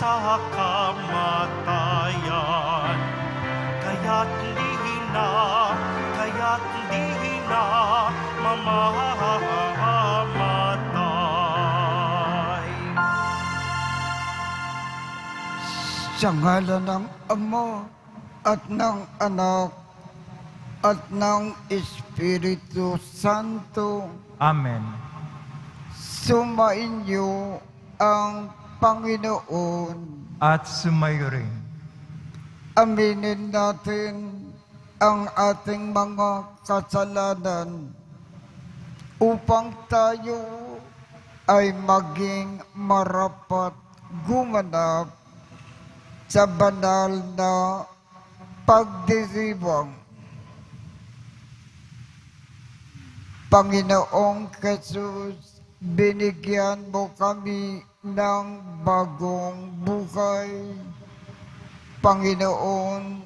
sa kamatayan. Kaya't hindi na mamamatay. Sa ngalan ng Ama at ng Anak at ng Espiritu Santo. Amen. Sumainyo ang Panginoon. At sumayo rin. Aminin natin ang ating mga kasalanan upang tayo ay maging marapat gumanap sa banal na pagdiriwang. Panginoong Jesus, binigyan mo kami ng bagong buhay. Panginoon,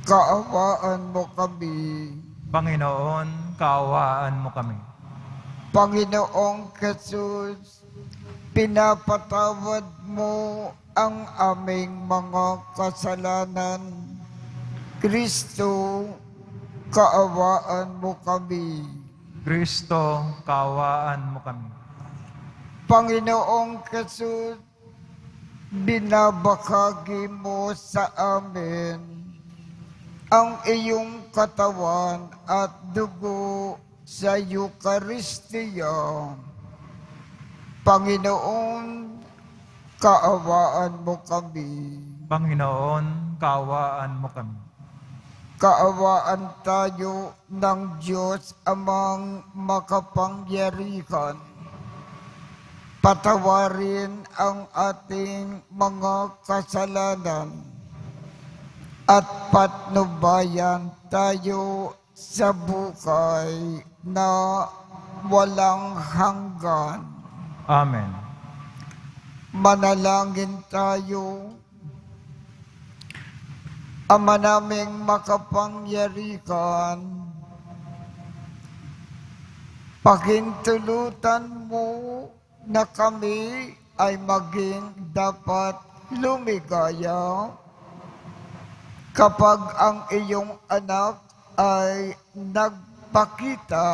kaawaan mo kami. Panginoon, kaawaan mo kami. Panginoong Jesus, pinapatawad mo ang aming mga kasalanan. Kristo, kaawaan mo kami. Kristo, kaawaan mo kami. Panginoong Jesus, binabahagi mo sa amin ang iyong katawan at dugo sa Eucharistia. Panginoon, kaawaan mo kami. Panginoon, kaawaan mo kami. Kaawaan tayo ng Diyos amang makapangyarihan. Patawarin ang ating mga kasalanan at patnubayan tayo sa buhay na walang hanggan. Amen. Manalangin tayo. Ama naming makapangyarihan, pahintulutan mo na kami ay maging dapat lumigaya kapag ang iyong anak ay nagpakita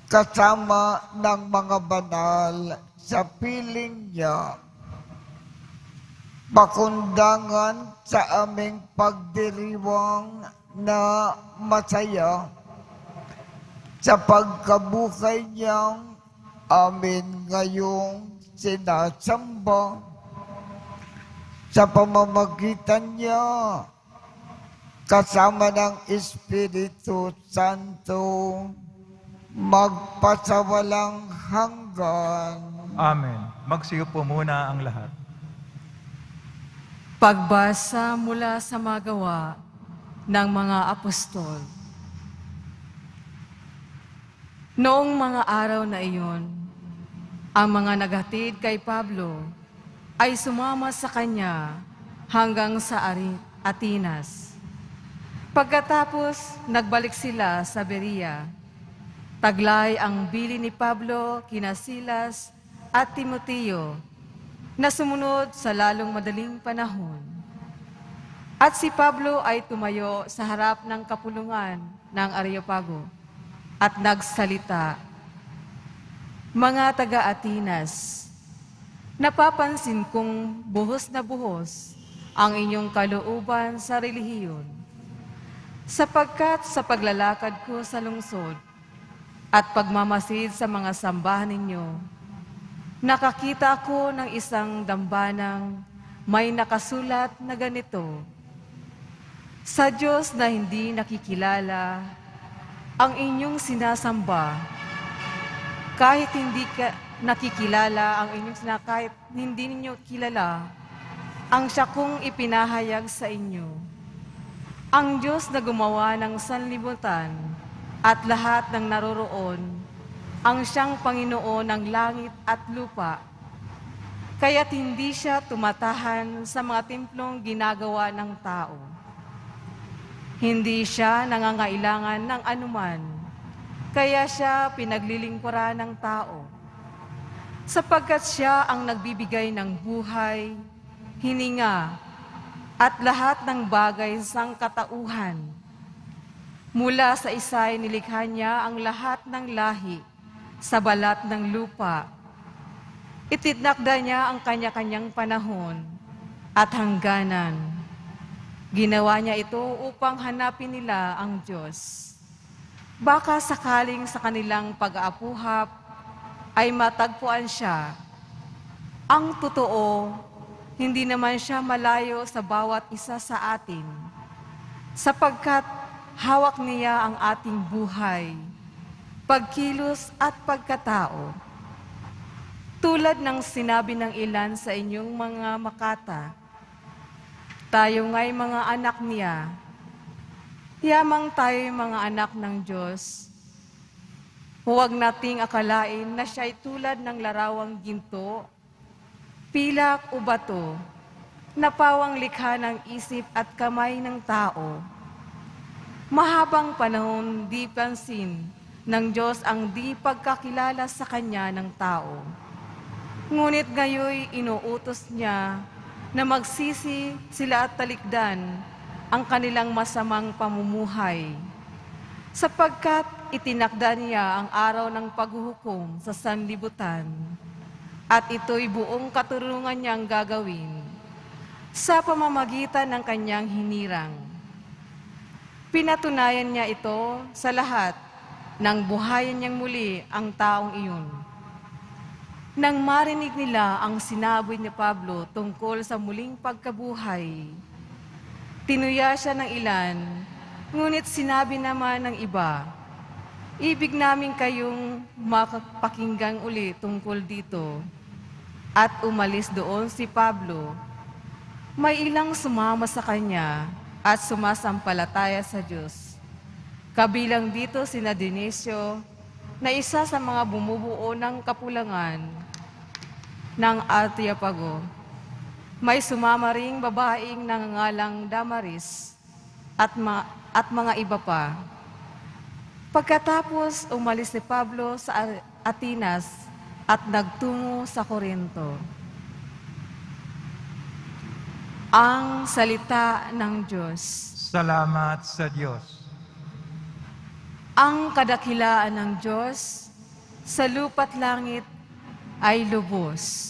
kasama ng mga banal sa piling niya. Pakundangan sa aming pagdiriwang na masaya sa pagkabuhay niyang amin ngayong sinasamba. Sa pamamagitan niya, kasama ng Espiritu Santo, magpasawalang hanggan. Amen. Magsiyo po muna ang lahat. Pagbasa mula sa magawa ng mga apostol. Noong mga araw na iyon, ang mga naghatid kay Pablo ay sumama sa kanya hanggang sa Atinas. Pagkatapos, nagbalik sila sa Berea. Taglay ang bili ni Pablo kina Silas at Timoteo na sumunod sa lalong madaling panahon. At si Pablo ay tumayo sa harap ng kapulungan ng Areopago at nagsalita, "Mga taga-Atinas, napapansin kong buhos na buhos ang inyong kalooban sa relihiyon, sapagkat sa paglalakad ko sa lungsod at pagmamasid sa mga sambahan ninyo, nakakita ako ng isang dambanang may nakasulat na ganito, sa Diyos na hindi nakikilala ang inyong sinasamba, kahit hindi nakikilala ang kahit hindi ninyo kilala, ang siya kong ipinahayag sa inyo. Ang Diyos na gumawa ng sanlibutan at lahat ng naroroon, ang siyang Panginoon ng langit at lupa, kaya't hindi siya tumatahan sa mga templong ginagawa ng tao. Hindi siya nangangailangan ng anuman, kaya siya pinaglilingkuran ng tao. sapagkat siya ang nagbibigay ng buhay, hininga, at lahat ng bagay sa katauhan. Mula sa isa'y nilikha niya ang lahat ng lahi sa balat ng lupa. Itinakda niya ang kanya-kanyang panahon at hangganan. Ginawa niya ito upang hanapin nila ang Diyos. Baka sakaling sa kanilang pag-aapuhap ay matagpuan siya. Ang totoo, hindi naman siya malayo sa bawat isa sa atin, sapagkat hawak niya ang ating buhay, pagkilos at pagkatao. Tulad ng sinabi ng ilan sa inyong mga makata, tayo nga'y mga anak niya, yamang tayo'y mga anak ng Diyos. Huwag nating akalain na siya'y tulad ng larawang ginto, pilak o bato, na pawang likha ng isip at kamay ng tao. Mahabang panahon di pansin ng Diyos ang di pagkakilala sa Kanya ng tao. Ngunit ngayoy inuutos niya na magsisi sila at talikdan ang kanilang masamang pamumuhay, sapagkat itinakda niya ang araw ng paghuhukom sa sanlibutan, at ito'y buong katurungan niyang gagawin sa pamamagitan ng kanyang hinirang. Pinatunayan niya ito sa lahat nang buhayan niyang muli ang taong iyon. Nang marinig nila ang sinabi ni Pablo tungkol sa muling pagkabuhay, tinuya siya ng ilan, ngunit sinabi naman ng iba, ibig namin kayong makapakinggan uli tungkol dito. At umalis doon si Pablo. May ilang sumama sa kanya at sumasampalataya sa Diyos. Kabilang dito sina Dionisio, na isa sa mga bumubuo ng kapulangan ng Areopago. May sumama ring babaeng nangangalang Damaris at mga iba pa. Pagkatapos umalis si Pablo sa Atenas at nagtungo sa Corinto. Ang salita ng Diyos. Salamat sa Diyos. Ang kadakilaan ng Diyos sa lupa't langit ay lubos.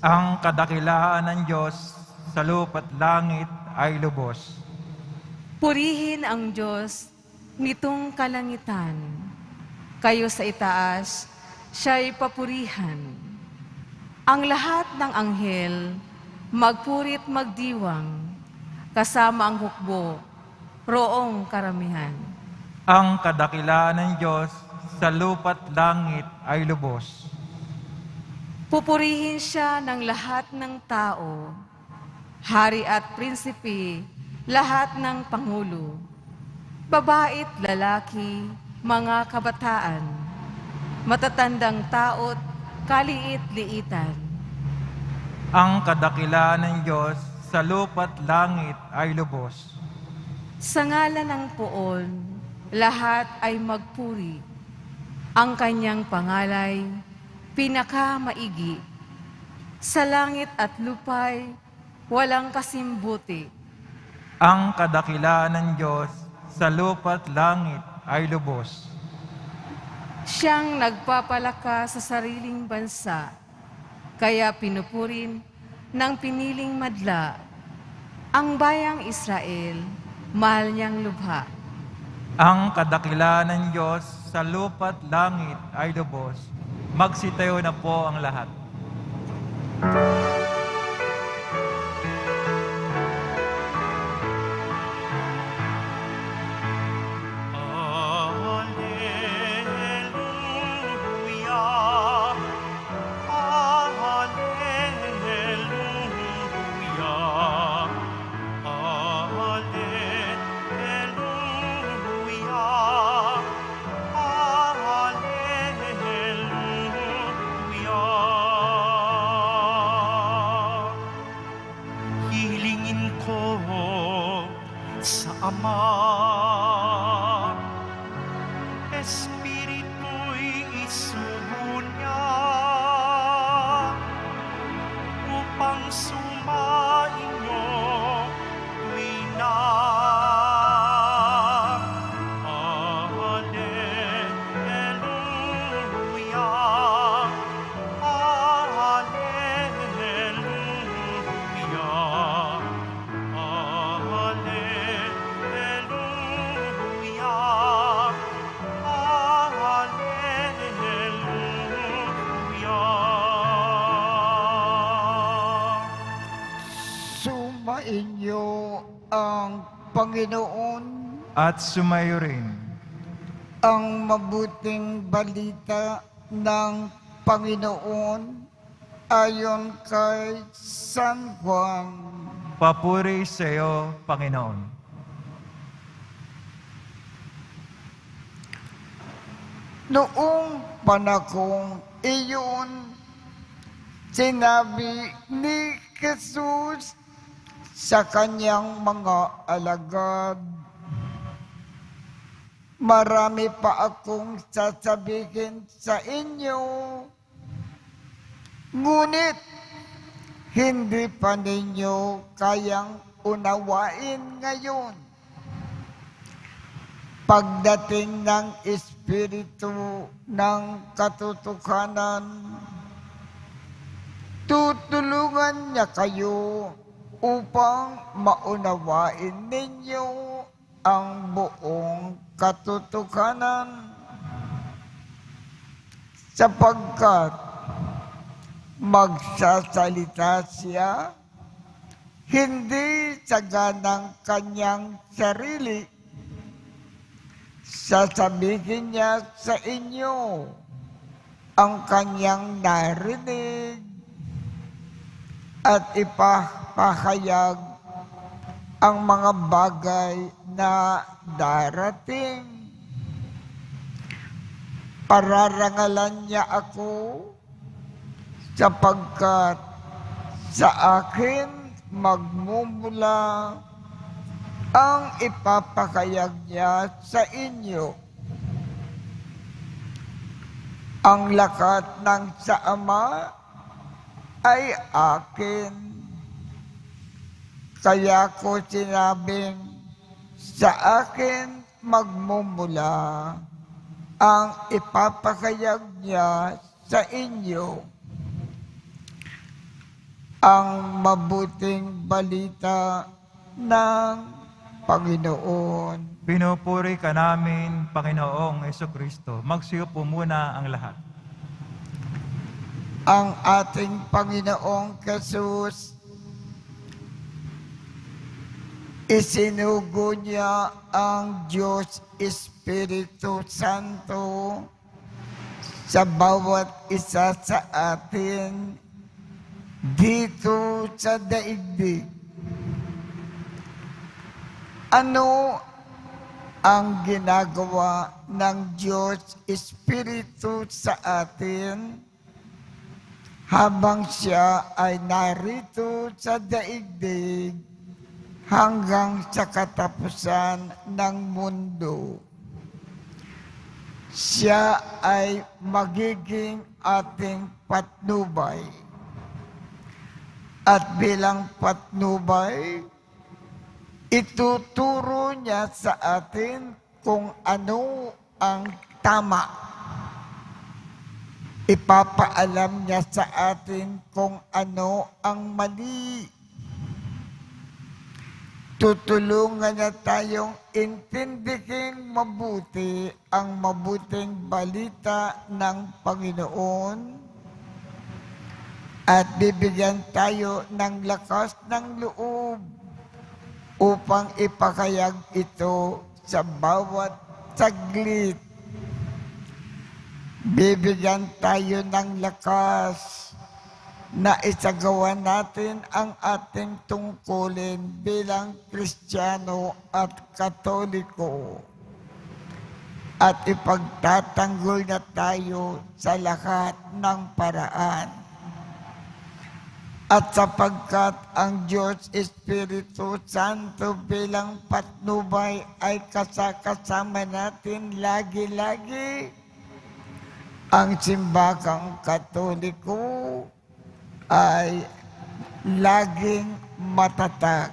Ang kadakilaan ng Diyos sa lupa't langit ay lubos. Purihin ang Diyos nitong kalangitan. Kayo sa itaas, siya'y papurihan. Ang lahat ng anghel, magpurit magdiwang, kasama ang hukbo, roong karamihan. Ang kadakilaan ng Diyos sa lupa't langit ay lubos. Pupurihin siya ng lahat ng tao, hari at prinsipe, lahat ng pangulo, babae't lalaki, mga kabataan, matatandang tao't kaliit-liitan. Ang kadakilaan ng Diyos sa lupa't langit ay lubos. Sa ngalan ng poon, lahat ay magpuri. Ang kanyang pangalay, pinakamaigi. Sa langit at lupay, walang kasimbuti. Ang kadakilaan ng Diyos sa lupa't langit ay lubos. Siyang nagpapalaka sa sariling bansa, kaya pinupurin ng piniling madla. Ang bayang Israel, mahal niyang lubha. Ang kadakilaan ng Diyos sa lupa't langit ay lubos. Magsitayo na po ang lahat. Alleluia, alleluia, alleluia, alleluia. Hilingin ko sa Ama, Espiritu'y isugo niya, inyo ang Panginoon, at sumayo rin ang mabuting balita ng Panginoon ayon kay San Juan. papuri sa iyo, Panginoon. Noong panahong iyon, sinabi ni Jesus sa kanyang mga alagad, marami pa akong sasabihin sa inyo, ngunit hindi pa ninyo kayang unawain ngayon. Pagdating ng Espiritu ng katotohanan, tutulungan niya kayo upang maunawain ninyo ang buong katotohanan, sapagkat magsasalita siya hindi sa ganang kanyang sarili. Sasabihin niya sa inyo ang kanyang narinig at ipapahayag ang mga bagay na darating. Pararangalan niya ako sapagkat sa akin magmumula ang ipapahayag niya sa inyo. Ang lakat ng sa Ama ay akin. Kaya ko sinabing sa akin magmumula ang ipapahayag niya sa inyo. Ang mabuting balita ng Panginoon. Pinupuri ka namin, Panginoong Jesucristo. Magsiyo po muna ang lahat. Ang ating Panginoong Jesus, isinugo niya ang Diyos Espiritu Santo sa bawat isa sa atin dito sa daigdig. Ano ang ginagawa ng Diyos Espiritu sa atin habang siya ay narito sa daigdig hanggang sa katapusan ng mundo? Siya ay magiging ating patnubay. At bilang patnubay, ituturo niya sa atin kung ano ang tama. Ipapaalam niya sa atin kung ano ang mali. Tutulungan niya tayong intindihin mabuti ang mabuting balita ng Panginoon at bibigyan tayo ng lakas ng loob upang ipakayag ito sa bawat saglit. Bibigyan tayo ng lakas na isagawa natin ang ating tungkulin bilang Kristiyano at Katoliko. At ipagtatanggol na tayo sa lahat ng paraan. At sapagkat ang Diyos Espiritu Santo bilang patnubay ay kasama natin lagi-lagi, ang simbahang Katoliko ay laging matatag.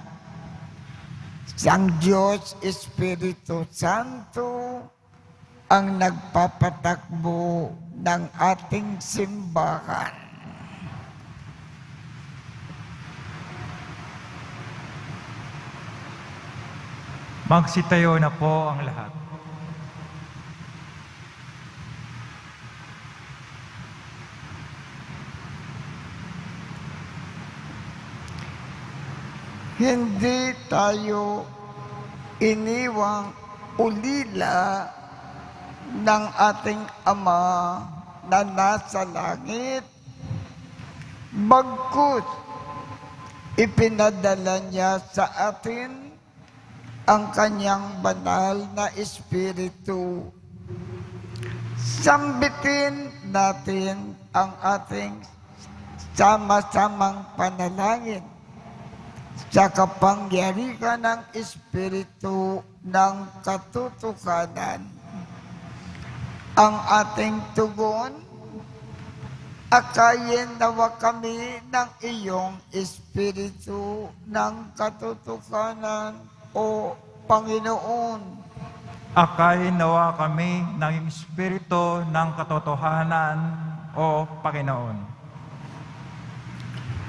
Ang Diyos Espiritu Santo ang nagpapatakbo ng ating simbahan. Magsitayo na po ang lahat. hindi tayo iniwang ulila ng ating Ama na nasa langit. Bagkus, ipinadala niya sa atin ang kanyang banal na Espiritu. Sambitin natin ang ating sama-samang panalangin sa kapangyarihan ng Espiritu ng katotohanan. Ang ating tugon, akayin nawa kami ng iyong Espiritu ng katotohanan, O Panginoon. Akayin nawa kami ng Espiritu ng katotohanan, O Panginoon.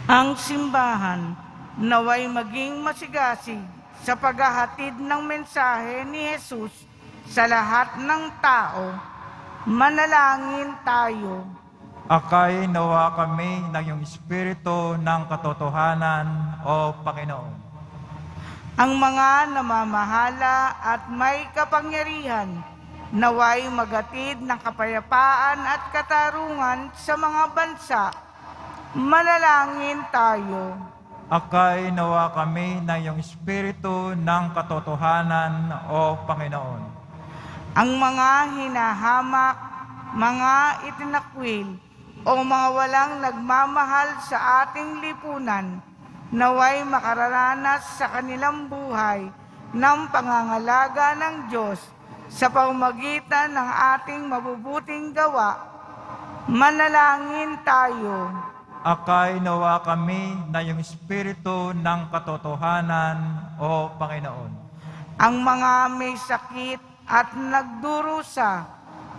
Ang simbahan naway maging masigasig sa paghahatid ng mensahe ni Jesus sa lahat ng tao. Manalangin tayo. Akayin nawa kami ng iyong Espiritu ng katotohanan, O Panginoon. Ang mga namamahala at may kapangyarihan naway maghatid ng kapayapaan at katarungan sa mga bansa. Manalangin tayo. Akayin nawa kami ng iyong Espiritu ng katotohanan, O Panginoon. Ang mga hinahamak, mga itinakwil, o mga walang nagmamahal sa ating lipunan, naway makararanas sa kanilang buhay ng pangangalaga ng Diyos sa pamamagitan ng ating mabubuting gawa. Manalangin tayo. Akayin nawa kami ng iyong Espiritu ng katotohanan, O Panginoon. Ang mga may sakit at nagdurusa,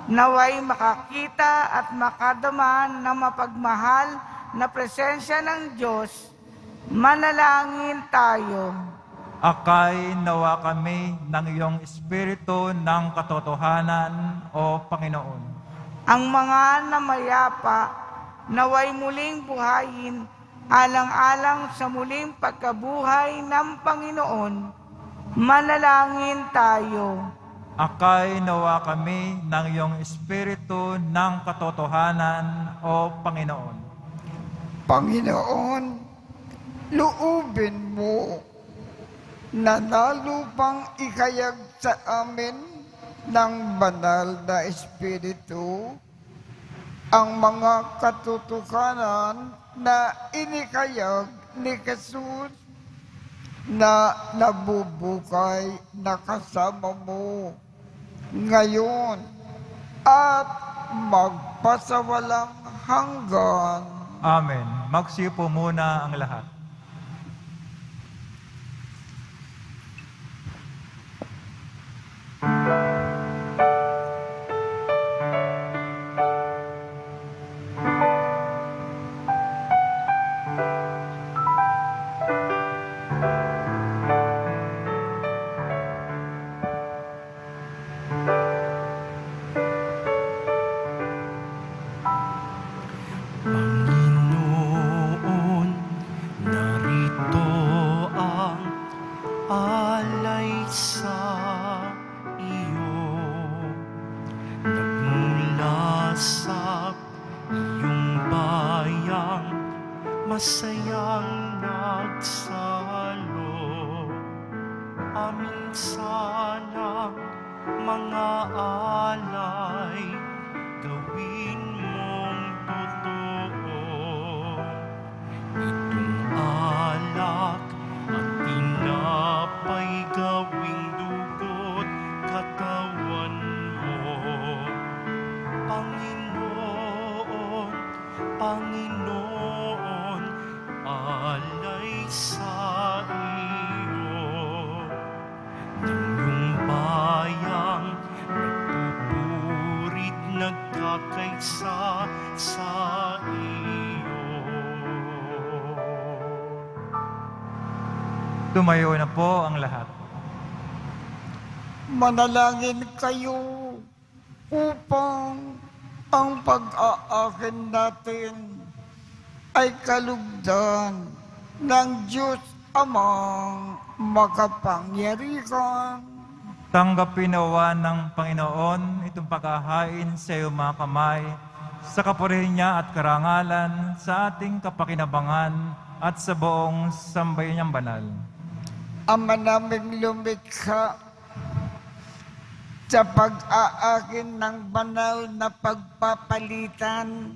naway makakita at makadama ng mapagmahal na presensya ng Diyos. Manalangin tayo. Akayin nawa kami ng iyong Espiritu ng katotohanan, O Panginoon. Ang mga namayapa, naway muling buhayin, alang-alang sa muling pagkabuhay ng Panginoon. Manalangin tayo. Akayin nawa kami ng iyong Espiritu ng katotohanan, O Panginoon. Panginoon, loobin mo na lalo pang ikayag sa amin ng banal na Espiritu ang mga katotohanan na inikayag ni Jesus na nabubukay na kasama mo ngayon at magpasawalang hanggan. Amen. Magsipo muna ang lahat. Panginoon, narito ang alay sa iyo. Nagmula sa iyong bayang masayang nagsalo. Amin sanang mga alay, gawin mong totoo. Itong alak at tinapay, gawing dugo't katawan mo. Panginoon, Panginoon, alay sa iyo. Ng iyong bayang nagpupurit, nagkakaisa sa iyo. Tumayo na po ang lahat. Manalangin kayo upang ang pag-aakin natin ay kalugdan ng Diyos Amang makapangyarihan, Tanggapin nawa ng Panginoon itong paghahain sa iyong mga kamay, sa kapurihan niya at karangalan, sa ating kapakinabangan at sa buong sambayan niyang banal. Ama naming lumikha, sa pag-aakin ng banal na pagpapalitan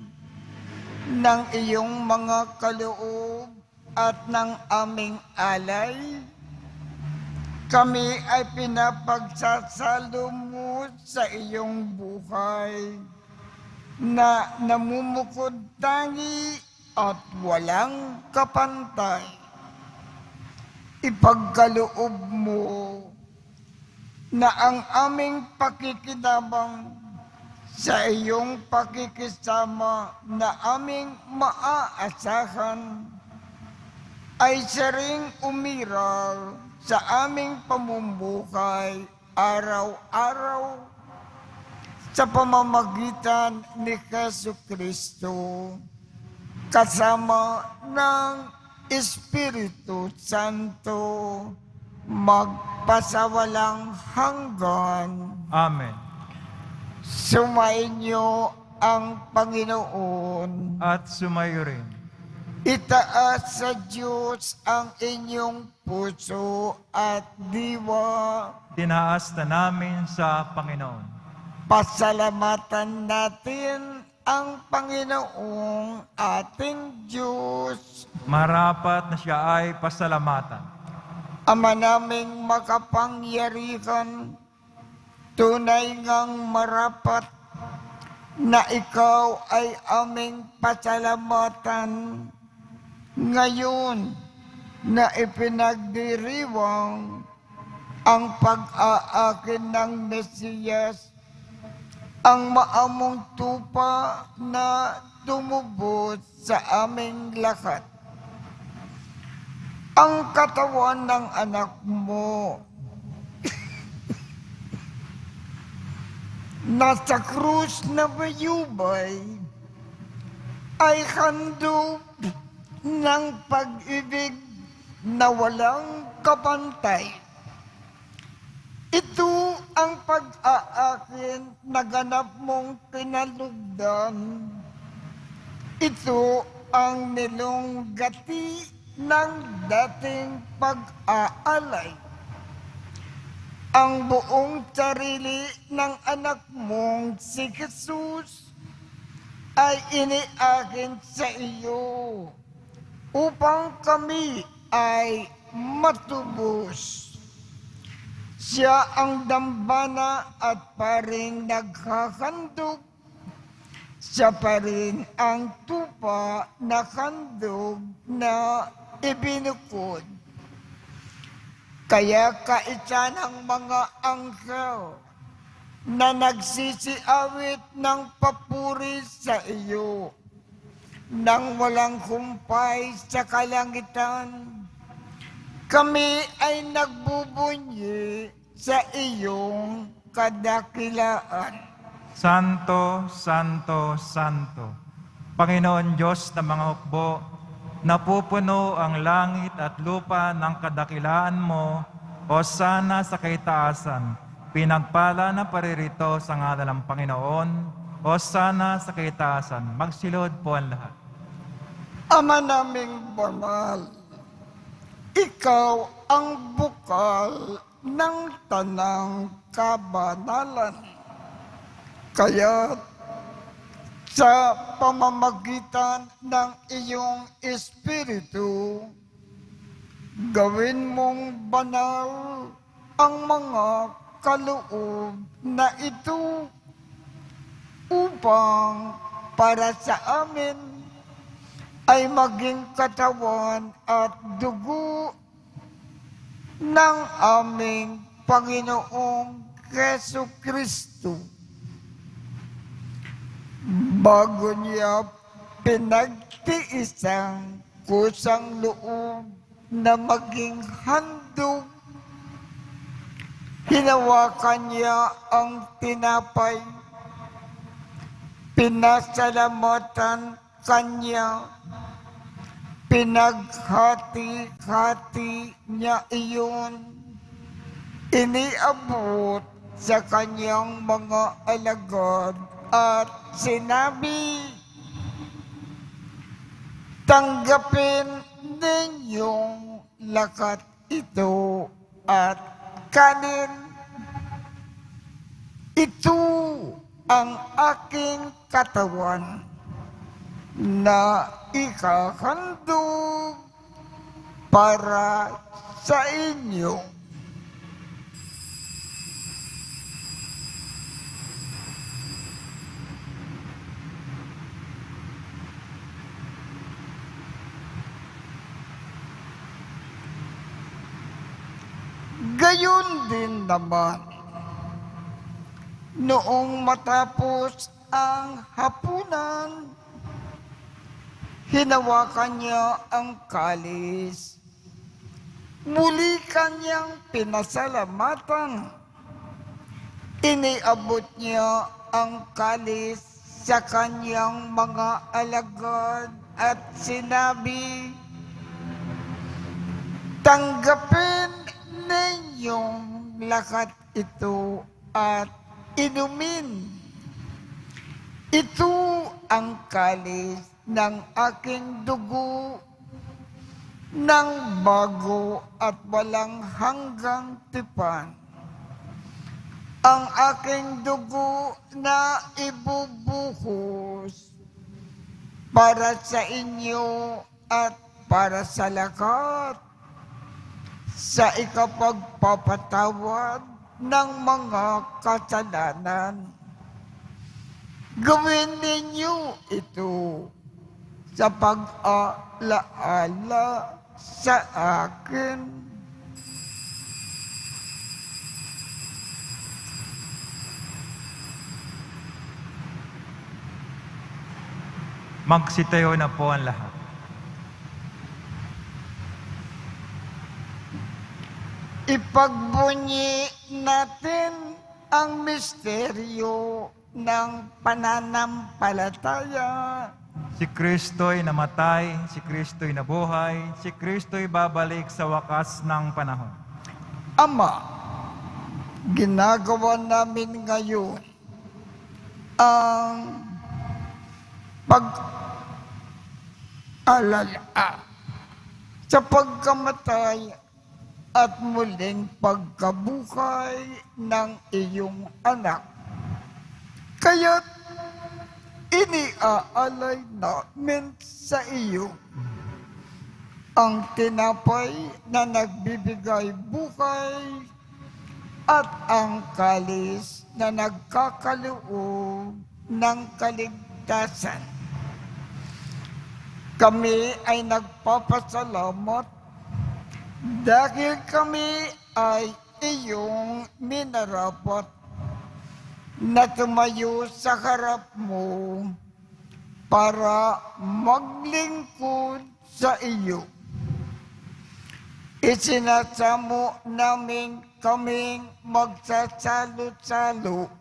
ng iyong mga kaloob at ng aming alay, kami ay pinapagsasalo mo sa iyong buhay na namumukod tangi at walang kapantay. Ipagkaloob mo na ang aming pakikinabang sa iyong pakikisama na aming maaasahan ay siya ring umiral sa aming pamumuhay araw-araw sa pamamagitan ni Jesucristo kasama ng Espiritu Santo magpasawalang hanggan. Amen. Sumainyo ang Panginoon. At sumayo rin. Itaas sa Diyos ang inyong puso at diwa. Tinaas na namin sa Panginoon. Pasalamatan natin ang Panginoong ating Diyos. Marapat na siya ay pasalamatan. Ama naming makapangyarihan, tunay ngang marapat na ikaw ay aming pasalamatan ngayon na ipinagdiriwang ang pag-aakin ng Mesiyas, ang maamong tupa na tumubos sa aming lahat. Ang katawan ng anak mo nasa krus na bayubay ay handog ng pag-ibig na walang kapantay. Ito ang pag-aakin na ganap mong pinalugdan. Ito ang nilunggati ng dating pag-aalay. Ang buong sarili ng anak mong si Jesus ay iniakin sa iyo upang kami ay matubos. Siya ang dambana at paring naghahandog. Siya pa rin ang tupa na handog na ibinukod. Kaya kaisa ng mga anghel na nagsisiawit ng papuri sa iyo nang walang humpay sa kalangitan, kami ay nagbubunyi sa iyong kadakilaan. Santo, Santo, Santo, Panginoon Diyos ng mga hukbo, napupuno ang langit at lupa ng kadakilaan mo, o sana sa kaitaasan, pinagpala na paririto sa ngalan ng Panginoon, o sana sa kaitaasan, magsilod po ang lahat. Ama naming banal, ikaw ang bukal ng tanang kabanalan. Kaya sa pamamagitan ng iyong Espiritu, gawin mong banal ang mga kaloob na ito upang para sa amin ay maging katawan at dugo ng aming Panginoong Jesucristo. Bago niya pinagtiisang kusang loob na maging handog, hinawakan niya ang tinapay, pinasalamatan kanya, Pinaghati-hati niya iyon, iniabot sa kanyang mga alagad at sinabi, tanggapin ninyong lakat ito at kanin. Ito ang aking katawan na ikahandog para sa inyo. Gayon din naman, noong matapos ang hapunan, hinawakan niya ang kalis. Muli kanyang pinasalamatan. Iniabot niya ang kalis sa kanyang mga alagad at sinabi, tanggapin ninyong lakat ito at inumin. Ito ang kalis ng aking dugo ng bago at walang hanggang tipan. Ang aking dugo na ibubuhos para sa inyo at para sa lahat sa ikapagpapatawad ng mga kasalanan. Gawin ninyo ito sa pag-alaala sa akin. Magsitayo na po ang lahat. Ipagbunyi natin ang misteryo ng pananampalataya. Si Kristo'y namatay, si Kristo'y nabuhay, si Kristo'y babalik sa wakas ng panahon. Ama, ginagawa namin ngayon ang pag-alala sa pagkamatay at muling pagkabuhay ng iyong anak. Kaya't iniaalay namin sa iyo ang tinapay na nagbibigay buhay at ang kalis na nagkakaloob ng kaligtasan. Kami ay nagpapasalamat dahil kami ay iyong minarapat na tumayo sa harap mo para maglingkod sa iyo. Isinasamo namin kaming magsasalo-salo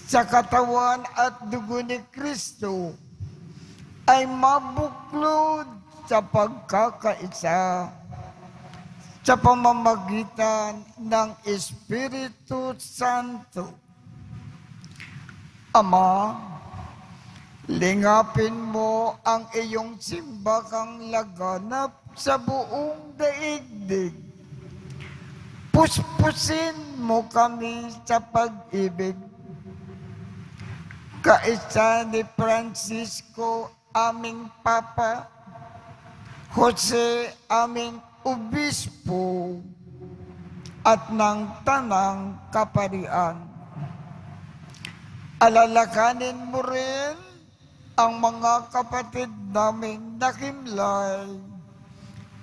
sa katawan at dugo ni Kristo ay mabuklod sa pagkakaisa sa pamamagitan ng Espiritu Santo. Ama, lingapin mo ang iyong simbahang laganap sa buong daigdig. Puspusin mo kami sa pag-ibig. Kaisa ni Francisco, aming Papa, Jose, aming Obispo, at ng Tanang Kaparian. Alalakanin mo rin ang mga kapatid naming nakimlay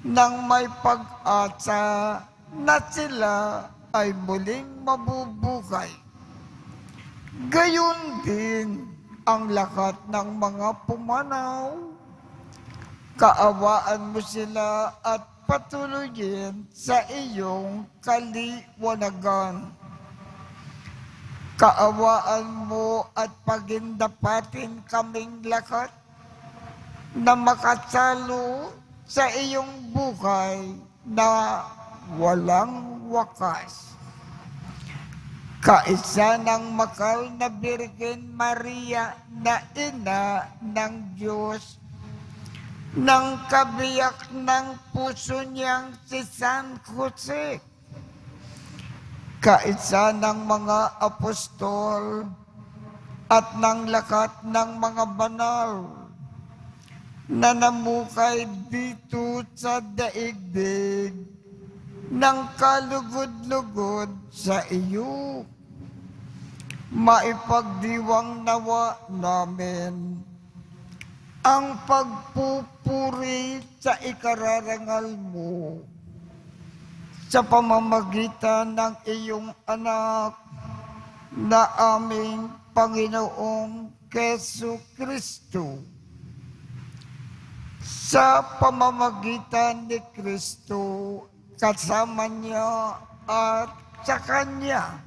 nang may pag-asa na sila ay muling mabubuhay. Gayon din ang lahat ng mga pumanaw. Kaawaan mo sila at patuloyin sa iyong kaliwanagan. Kaawaan mo at pagindapatin kaming lahat na makasalo sa iyong buhay na walang wakas. Kaisa ng makal na Birhen Maria na ina ng Diyos, ng kabiyak ng puso niyang si San Jose, kaisa ng mga apostol at ng lakat ng mga banal na namukay dito sa daigdig ng kalugod-lugod sa iyo. Maipagdiwang nawa namin ang pagpupuri sa ikararangal mo sa pamamagitan ng iyong anak na aming Panginoong Kesu Kristo. Sa pamamagitan ni Kristo, kasama niya at sa Kanya,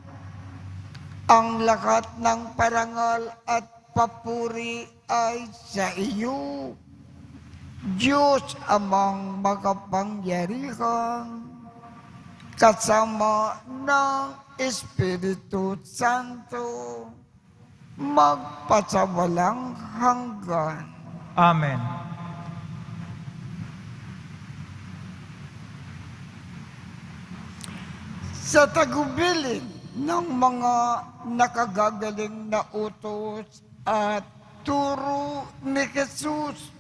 ang lahat ng parangal at papuri ay sa iyo, Diyos Amang makapangyarihan, kasama ng Espiritu Santo, magpasawalang hanggan. Amen. Sa tagubilin ng mga nakagagaling na utos at turo ni Jesus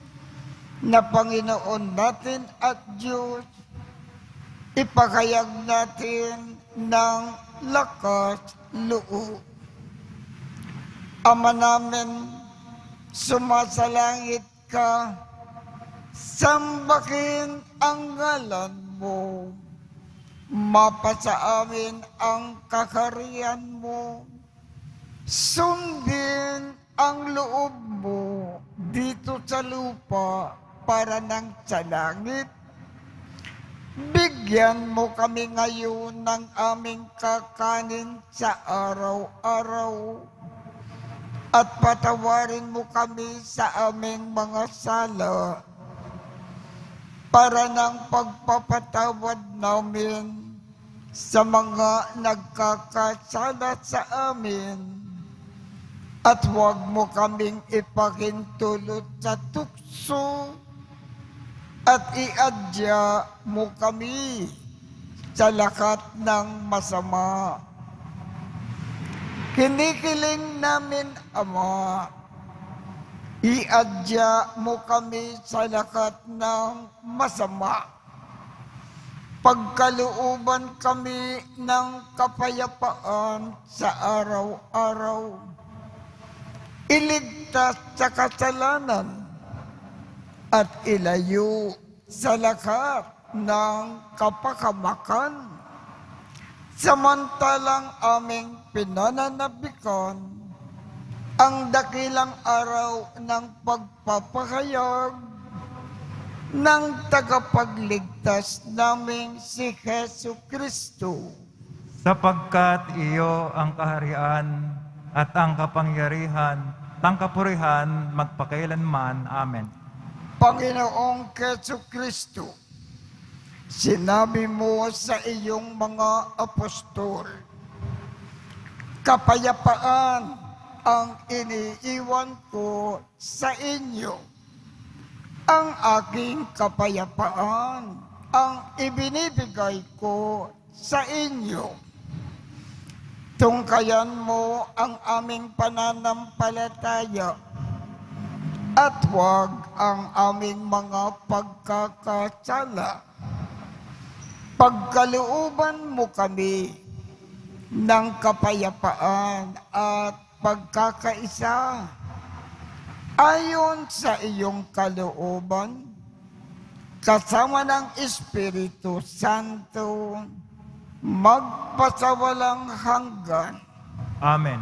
na Panginoon natin at Diyos, ipakayag natin ng lakas loob. Ama namin, sumasalangit ka, sambahin ang ngalan mo. Mapasa amin ang kakarian mo. Sundin ang loob mo dito sa lupa para nang sa langit. Bigyan mo kami ngayon ng aming kakanin sa araw-araw. At patawarin mo kami sa aming mga sala para ng pagpapatawad namin sa mga nagkakasala sa amin. At huwag mo kaming ipakintulot sa tukso at iadya mo kami sa lahat ng masama. Kinikiling namin, Ama, iadya mo kami sa lahat ng masama. Pagkalooban kami ng kapayapaan sa araw-araw. Iligtas sa kasalanan at ilayo sa lahat ng kapakamakan. Samantalang aming pinananabikan ang dakilang araw ng pagpapahayag ng tagapagligtas naming si Jesu Kristo. Sapagkat iyo ang kaharian at ang kapangyarihan, ang kapurihan magpakailanman. Amen. Panginoong Jesu Kristo, sinabi mo sa iyong mga apostol, kapayapaan ang iniiwan ko sa inyo. Ang aking kapayapaan ang ibinibigay ko sa inyo. Tungkayan mo ang aming pananampalataya at huwag ang aming mga pagkakasala. Pagkalooban mo kami ng kapayapaan at pagkakaisa ayon sa iyong kalooban, kasama ng Espiritu Santo, magpasawalang hanggan. Amen.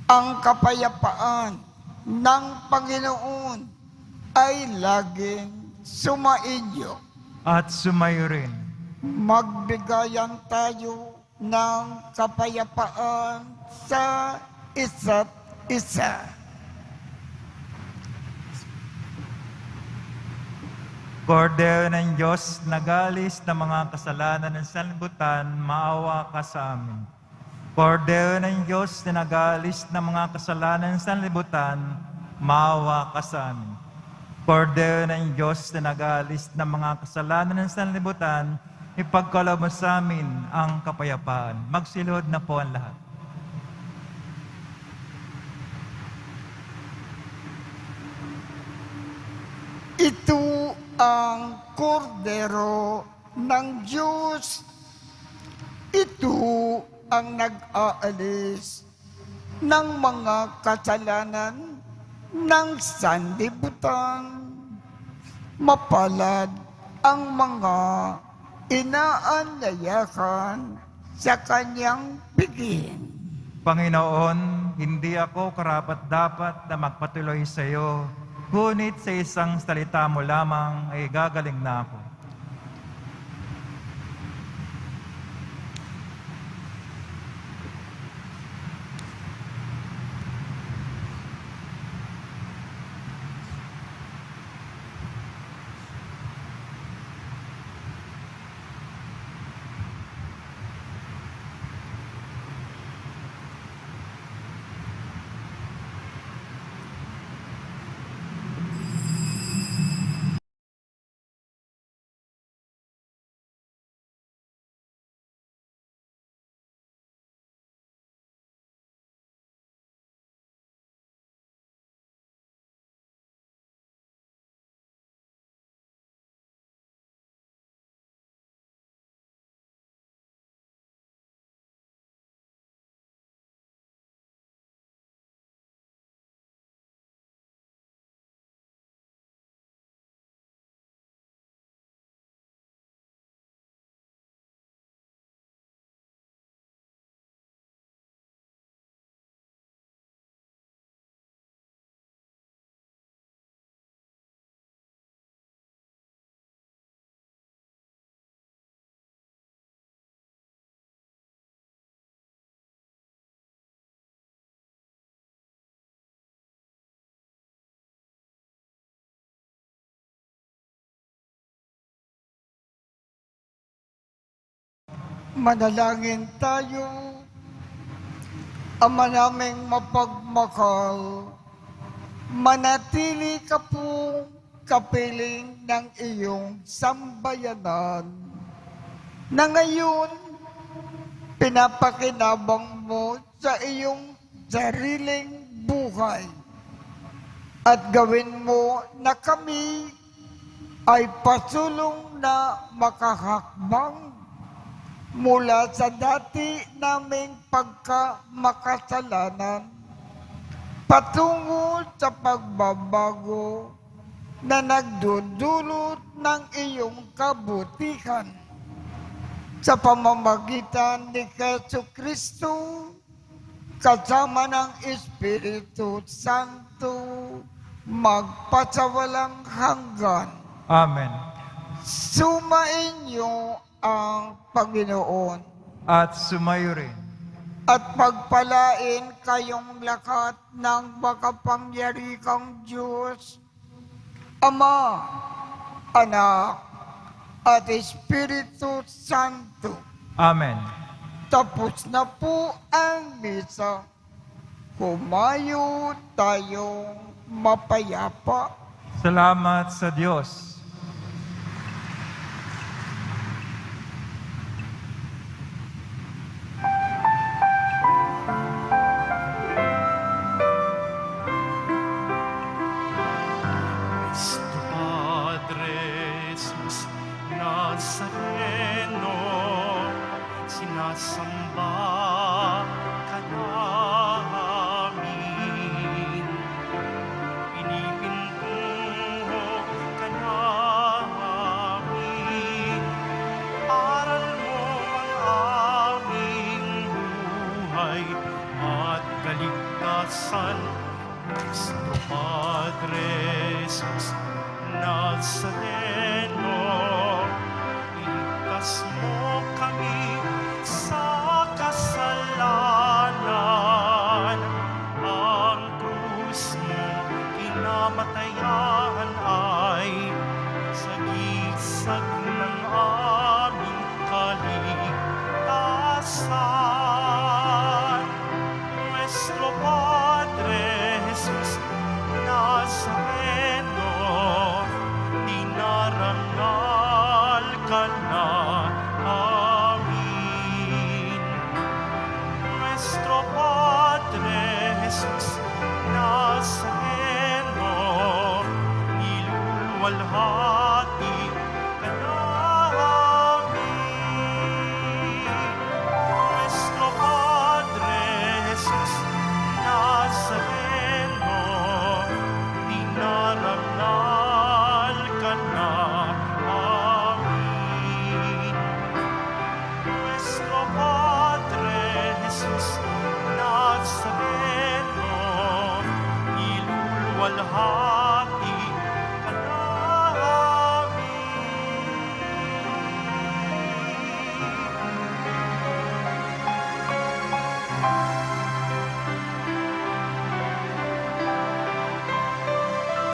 Ang kapayapaan ng Panginoon ay laging sumainyo. At sumayo rin. Magbigayan tayo ng kapayapaan sa isa't isa. Kordero ng Diyos, nagalis ng mga kasalanan ng sanlibutan, maawa ka sa amin. Kordero ng Diyos, na nagalis ng mga kasalanan ng sanlibutan, maawa ka sa amin. Kordero ng Diyos, na nagalis ng mga kasalanan ng sanlibutan, ipagkaloob mo sa amin ang kapayapaan. Magsilod na po ang lahat. Ito ang kordero ng Diyos. Ito ang nag-aalis ng mga kasalanan ng sanlibutan. Mapalad ang mga inaanyayahan sa kanyang bigin. Panginoon, hindi ako karapat-dapat na magpatuloy sa iyo, ngunit sa isang salita mo lamang ay gagaling na ako. Manalangin tayo. Ama naming mapagmahal, manatili ka po kapiling ng iyong sambayanan na ngayon pinapakinabang mo sa iyong sariling buhay at gawin mo na kami ay pasulong na makahakbang mula sa dati naming pagkamakasalanan patungo sa pagbabago na nagdudulot ng iyong kabutihan sa pamamagitan ni Jesucristo kasama ng Espiritu Santo magpasawalang hanggan. Amen. Sumainyo ang Panginoon At sumayo rin. at pagpalain kayong lahat ng makapangyarihang Diyos, Ama, Anak, at Espiritu Santo. Amen. Tapos na po ang misa. Humayo tayong mapayapa. Salamat sa Diyos. Cristo Padre Jesus Nazareno, sinasamba ka namin. Pinipintuho ka namin. Aral mo ang aming buhay at kaligtasan. Cristo Padre Jesus Nazareno, iligtas mo kami sa kasalanan. basag ng aming kaligtasan. Nuestro Padre Jesus Nazareno, dinarangal ka na amin. Nuestro Padre Jesus Nazareno, niluluwalhati